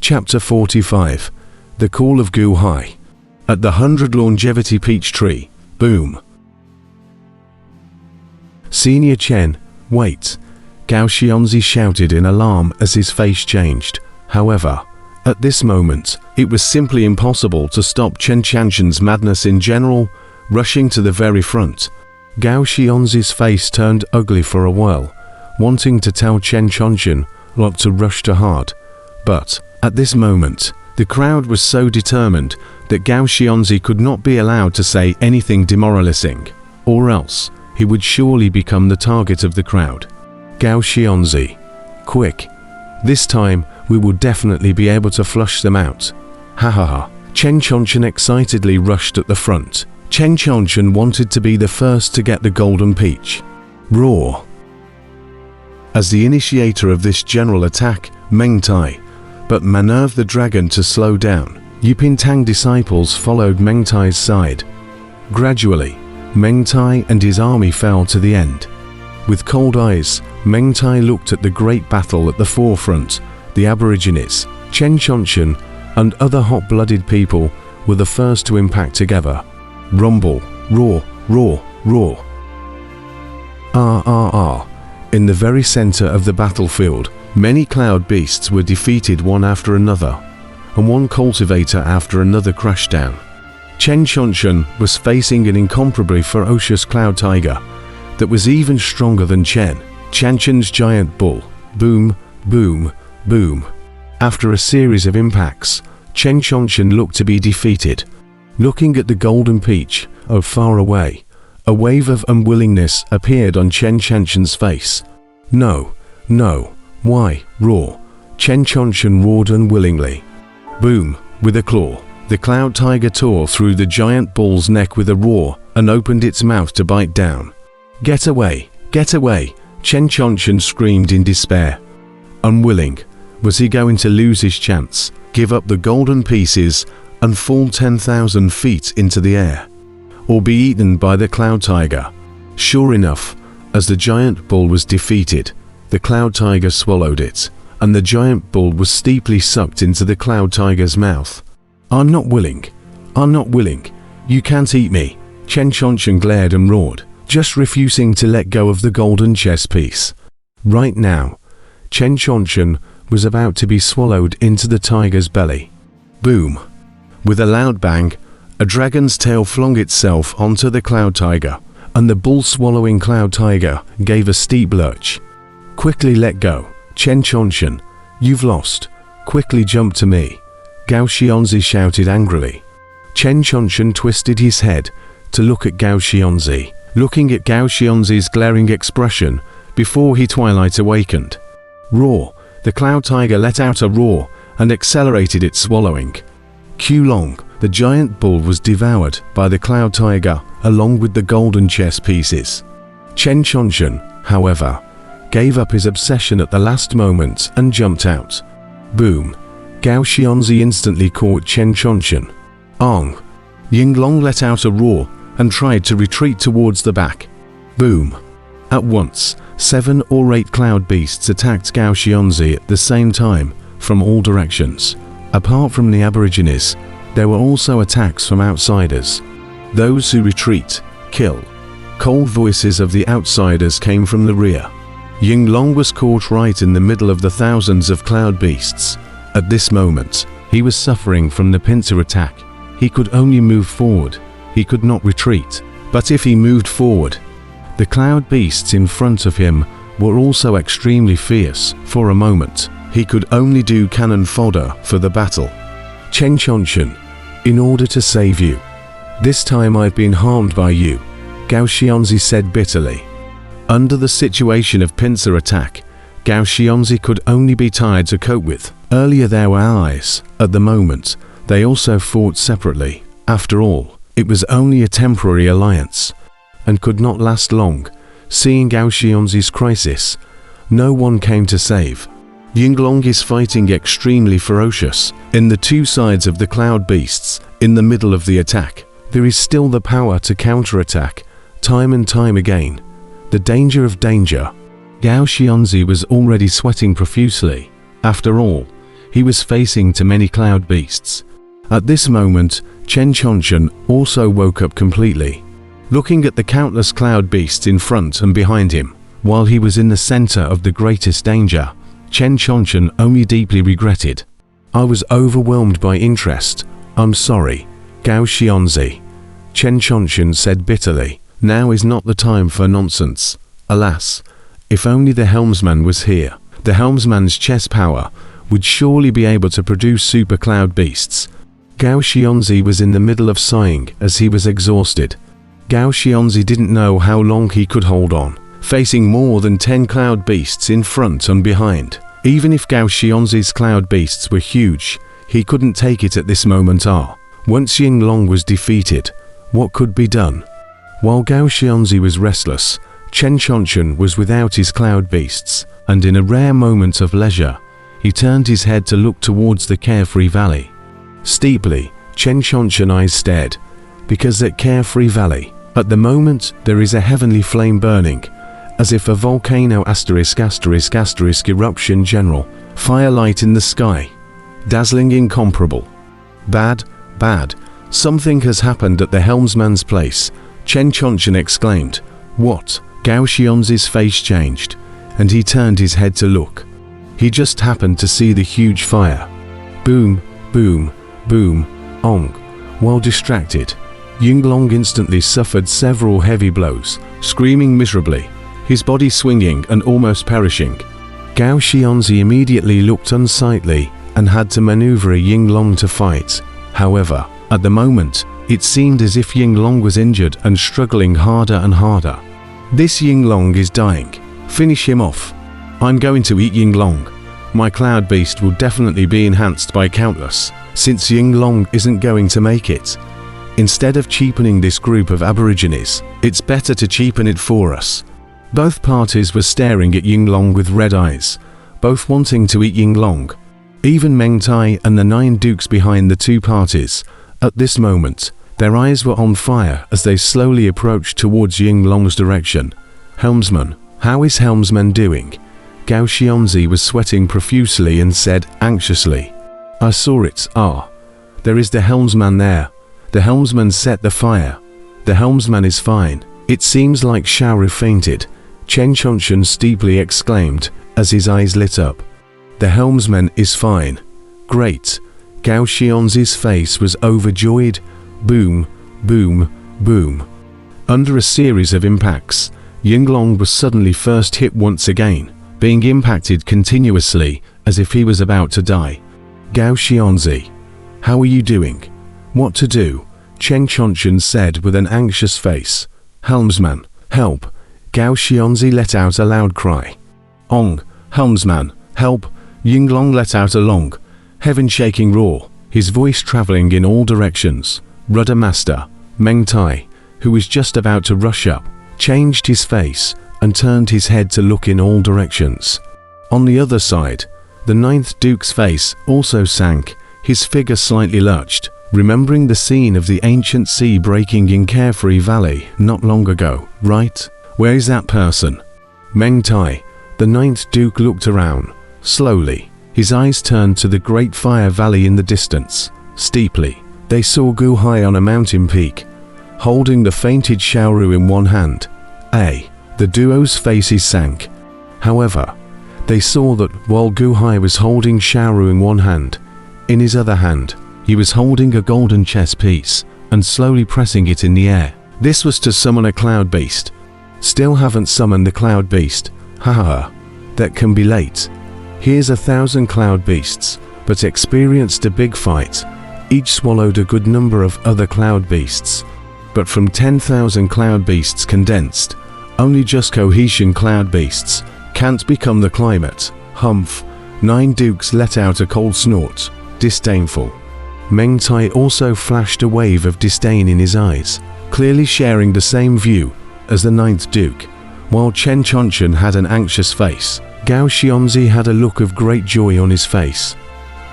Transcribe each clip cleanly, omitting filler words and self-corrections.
Chapter 45. The Call of Gu Hai. At the 100 Longevity Peach Tree. Boom. Senior Chen, wait. Gao Xianzi shouted in alarm as his face changed. However, at this moment, it was simply impossible to stop Chen Chanshan's madness in general, rushing to the very front. Gao Xianzi's face turned ugly for a while, wanting to tell Chen Chanshan not to rush too hard. But, at this moment, the crowd was so determined that Gao Xianzi could not be allowed to say anything demoralizing, or else he would surely become the target of the crowd. Gao Xianzi, quick. This time, we will definitely be able to flush them out. Ha ha ha. Chen Chanshan excitedly rushed at the front. Chen Chanshan wanted to be the first to get the golden peach. Roar. As the initiator of this general attack, Meng Tai but maneuvered the dragon to slow down. Yupin Tang disciples followed Meng Tai's side. Gradually, Meng Tai and his army fell to the end. With cold eyes, Meng Tai looked at the great battle at the forefront. The Aborigines, Chen Chanshan, and other hot-blooded people were the first to impact together. Rumble, roar, roar, roar. In the very center of the battlefield, many cloud beasts were defeated one after another, and one cultivator after another crashed down. Chen Chanshan was facing an incomparably ferocious cloud tiger that was even stronger than Chen Chanshan's giant bull. Boom, boom, boom. After a series of impacts, Chen Chanshan looked to be defeated. Looking at the golden peach, far away, a wave of unwillingness appeared on Chen Chanshan's face. No, no. Why? Roar. Chen Chanshan roared unwillingly. Boom. With a claw, the cloud tiger tore through the giant bull's neck with a roar and opened its mouth to bite down. Get away! Get away! Chen Chanshan screamed in despair. Unwilling. Was he going to lose his chance, give up the golden pieces, and fall 10,000 feet into the air? Or be eaten by the cloud tiger? Sure enough, as the giant bull was defeated, the cloud tiger swallowed it, and the giant bull was steeply sucked into the cloud tiger's mouth. I'm not willing. I'm not willing. You can't eat me. Chen Chanshan glared and roared, just refusing to let go of the golden chess piece. Right now, Chen Chanshan was about to be swallowed into the tiger's belly. Boom. With a loud bang, a dragon's tail flung itself onto the cloud tiger, and the bull-swallowing cloud tiger gave a steep lurch. Quickly let go. Chen Chanshan, you've lost. Quickly jump to me. Gao Xianzi shouted angrily. Chen Chanshan twisted his head to look at Gao Xianzi, looking at Gao Xianzi's glaring expression before he twilight awakened. Roar. The cloud tiger let out a roar and accelerated its swallowing. Long, the giant bull was devoured by the cloud tiger along with the golden chess pieces. Chen Chanshan, however, gave up his obsession at the last moment and jumped out. Boom. Gao Xianzi instantly caught Chen Chanshan. Ong. Yinglong let out a roar and tried to retreat towards the back. Boom. At once, 7 or 8 cloud beasts attacked Gao Xianzi at the same time from all directions. Apart from the Aborigines, there were also attacks from outsiders. Those who retreat, kill. Cold voices of the outsiders came from the rear. Yinglong was caught right in the middle of the thousands of cloud beasts. At this moment, he was suffering from the pincer attack. He could only move forward. He could not retreat. But if he moved forward, the cloud beasts in front of him were also extremely fierce. For a moment, he could only do cannon fodder for the battle. Chen Chanshan, in order to save you. This time I've been harmed by you, Gao Xianzi said bitterly. Under the situation of pincer attack, Gao Xianzi could only be tired to cope with. Earlier they were allies. At the moment, they also fought separately. After all, it was only a temporary alliance, and could not last long. Seeing Gao Xianzi's crisis, no one came to save. Yinglong is fighting extremely ferocious. In the two sides of the cloud beasts, in the middle of the attack, there is still the power to counterattack, time and time again. The danger of danger. Gao Xianzi was already sweating profusely. After all, he was facing too many cloud beasts. At this moment, Chen Chonchen also woke up completely. Looking at the countless cloud beasts in front and behind him, while he was in the center of the greatest danger, Chen Chonchen only deeply regretted. "I was overwhelmed by interest. I'm sorry, Gao Xianzi," Chen Chonchen said bitterly. "Now is not the time for nonsense. Alas, if only the helmsman was here. The helmsman's chess power would surely be able to produce super cloud beasts." Gao Xianzi was in the middle of sighing as he was exhausted. Gao Xianzi didn't know how long he could hold on, facing more than 10 cloud beasts in front and behind. Even if Gao Xianzi's cloud beasts were huge, he couldn't take it at this moment. Once Yinglong was defeated, what could be done? While Gao Xianzi was restless, Chen Chonchen was without his cloud beasts, and in a rare moment of leisure, he turned his head to look towards the Carefree Valley. Steeply, Chen Chonchen eyes stared, because at Carefree Valley, at the moment there is a heavenly flame burning, as if a volcano *** eruption general, firelight in the sky, dazzling incomparable. Bad, something has happened at the helmsman's place, Chen Chonchen exclaimed. What? Gao Xianzi's face changed, and he turned his head to look. He just happened to see the huge fire. Boom, boom, boom, ong. While distracted, Yinglong instantly suffered several heavy blows, screaming miserably, his body swinging and almost perishing. Gao Xianzi immediately looked unsightly and had to maneuver Yinglong to fight. However, at the moment, it seemed as if Yinglong was injured and struggling harder and harder. "This Yinglong is dying. Finish him off. I'm going to eat Yinglong. My cloud beast will definitely be enhanced by countless, since Yinglong isn't going to make it. Instead of cheapening this group of aborigines, it's better to cheapen it for us." Both parties were staring at Yinglong with red eyes, both wanting to eat Yinglong. Even Meng Tai and the 9 dukes behind the two parties, at this moment, their eyes were on fire as they slowly approached towards Yinglong's direction. "Helmsman, how is Helmsman doing?" Gao Xianzi was sweating profusely and said anxiously. "I saw it. There is the helmsman there. The helmsman set the fire. The helmsman is fine. It seems like Xiaoru fainted," Chen Chonchen steeply exclaimed as his eyes lit up. "The helmsman is fine. Great." Gao Xianzi's face was overjoyed. Boom, boom, boom. Under a series of impacts, Yinglong was suddenly first hit once again, being impacted continuously as if he was about to die. "Gao Xianzi, how are you doing? What to do?" Chen Chonchen said with an anxious face. "Helmsman, help!" Gao Xianzi let out a loud cry. "Ong, helmsman, help!" Yinglong let out a long, heaven-shaking roar, his voice traveling in all directions. Rudder Master, Meng Tai, who was just about to rush up, changed his face and turned his head to look in all directions. On the other side, the 9th Duke's face also sank, his figure slightly lurched, remembering the scene of the ancient sea breaking in Carefree Valley not long ago. Right? Where is that person? Meng Tai, the 9th Duke, looked around. Slowly, his eyes turned to the great fire valley in the distance. Steeply, they saw Gu Hai on a mountain peak, holding the fainted Xiaoru in one hand. The duo's faces sank. However, they saw that while Gu Hai was holding Xiaoru in one hand, in his other hand, he was holding a golden chess piece and slowly pressing it in the air. This was to summon a cloud beast. Still haven't summoned the cloud beast. Haha, that can be late. Here's 1,000 cloud beasts, but experienced a big fight. Each swallowed a good number of other cloud beasts. But from 10,000 cloud beasts condensed, only just cohesion cloud beasts can't become the climate. Humph. 9 dukes let out a cold snort, disdainful. Meng Tai also flashed a wave of disdain in his eyes, clearly sharing the same view as the 9th Duke. While Chen Chonchen had an anxious face, Gao Xianzi had a look of great joy on his face.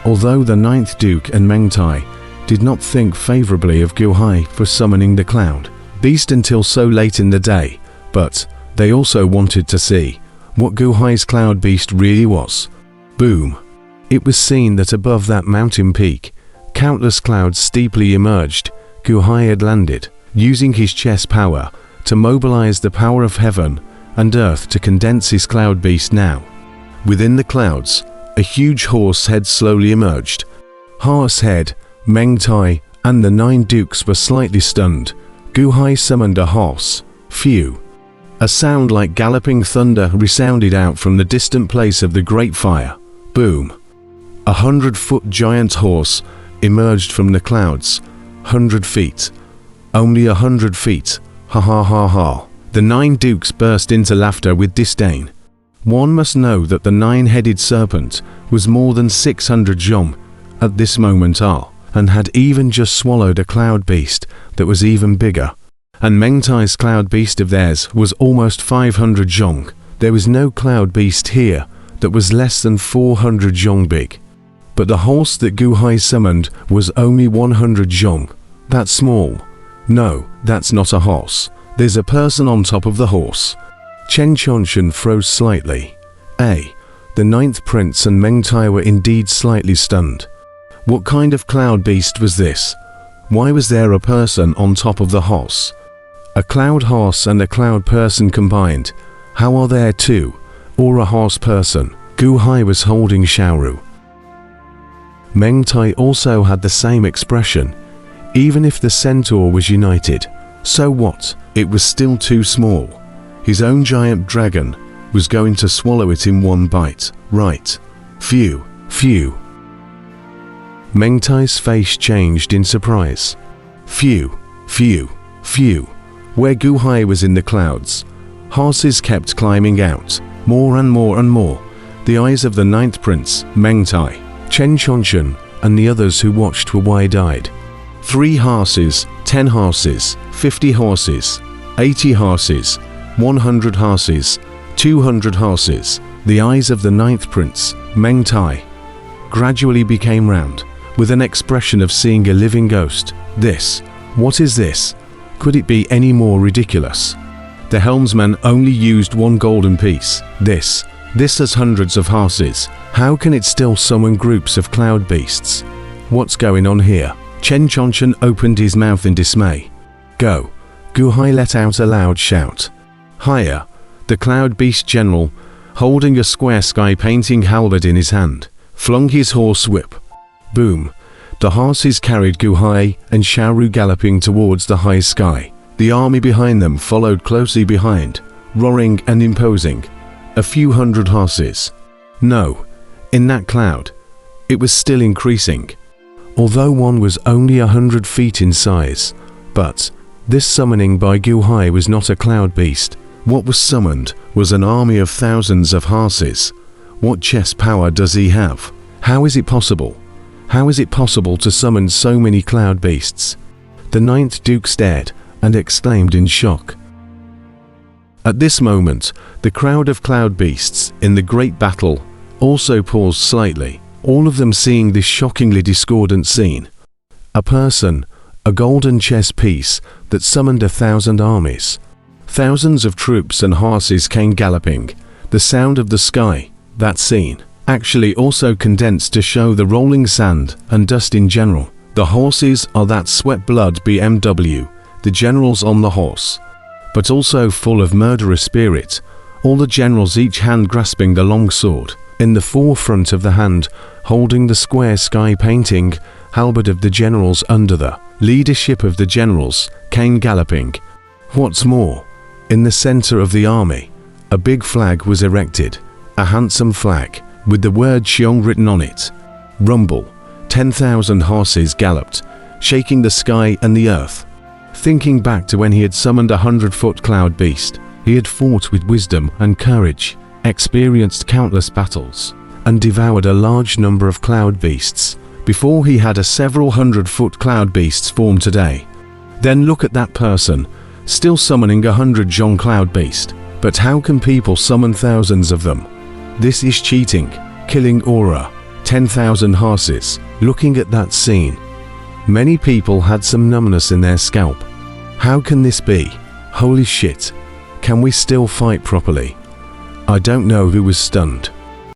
Although the 9th Duke and Meng Tai did not think favorably of Gu Hai for summoning the cloud beast until so late in the day, but they also wanted to see what Gu Hai's cloud beast really was. Boom. It was seen that above that mountain peak, countless clouds steeply emerged. Gu Hai had landed, using his chess power to mobilize the power of heaven and earth to condense his cloud beast now. Within the clouds, a huge horse head slowly emerged. Horse head, Meng Tai, and the 9 dukes were slightly stunned. Gu Hai summoned a horse. Phew. A sound like galloping thunder resounded out from the distant place of the great fire. Boom. 100-foot giant horse emerged from the clouds. 100 feet. Only 100 feet. Ha ha ha ha. The 9 dukes burst into laughter with disdain. One must know that the 9-headed serpent was more than 600 zhong at this moment and had even just swallowed a cloud beast that was even bigger. And Meng Tai's cloud beast of theirs was almost 500 zhong. There was no cloud beast here that was less than 400 zhong big. But the horse that Gu Hai summoned was only 100 zhong. That's small. No, that's not a horse. There's a person on top of the horse. Chen Chonshan froze slightly. The 9th prince and Meng Tai were indeed slightly stunned. What kind of cloud beast was this? Why was there a person on top of the horse? A cloud horse and a cloud person combined. How are there two? Or a horse person? Gu Hai was holding Xiaoru. Meng Tai also had the same expression. Even if the centaur was united, so what? It was still too small. His own giant dragon was going to swallow it in one bite, right? Phew, phew. Meng Tai's face changed in surprise. Phew, phew, phew. Where Gu Hai was in the clouds, horses kept climbing out, more and more and more. The eyes of the 9th prince, Meng Tai, Chen Chonshan, and the others who watched were wide-eyed. 3 horses, 10 horses, 50 horses, 80 horses, 100 horses, 200 horses. The eyes of the 9th prince, Meng Tai, gradually became round, with an expression of seeing a living ghost. What is this? Could it be any more ridiculous? The helmsman only used 1 golden piece. This has hundreds of horses. How can it still summon groups of cloud beasts? What's going on here? Chen Chonshan opened his mouth in dismay. Go! Gu Hai let out a loud shout. Higher! The cloud beast general, holding a square sky painting halberd in his hand, flung his horse whip. Boom! The horses carried Gu Hai and Xiaoru galloping towards the high sky. The army behind them followed closely behind, roaring and imposing. A few hundred horses. No, in that cloud, it was still increasing. Although one was only 100 feet in size, but this summoning by Gu Hai was not a cloud beast. What was summoned was an army of thousands of horses. What chess power does he have? How is it possible? How is it possible to summon so many cloud beasts? The 9th Duke stared and exclaimed in shock. At this moment, the crowd of cloud beasts in the great battle also paused slightly, all of them seeing this shockingly discordant scene. A person, a golden chess piece that summoned 1,000 armies. Thousands of troops and horses came galloping. The sound of the sky, that scene, actually also condensed to show the rolling sand and dust in general. The horses are that sweat blood BMW, the generals on the horse, but also full of murderous spirit, all the generals each hand grasping the long sword, in the forefront of the hand holding the square sky painting halberd of the generals under the leadership of the generals, came galloping. What's more, in the center of the army, a big flag was erected, a handsome flag, with the word Xiong written on it. Rumble, 10,000 horses galloped, shaking the sky and the earth. Thinking back to when he had summoned a 100-foot cloud beast, he had fought with wisdom and courage, experienced countless battles, and devoured a large number of cloud beasts, before he had a several 100-foot cloud beasts form today. Then look at that person, still summoning 100 zhong cloud beast. But how can people summon thousands of them? This is cheating, killing aura, 10,000 horses. Looking at that scene, many people had some numbness in their scalp. How can this be? Holy shit. Can we still fight properly? I don't know who was stunned.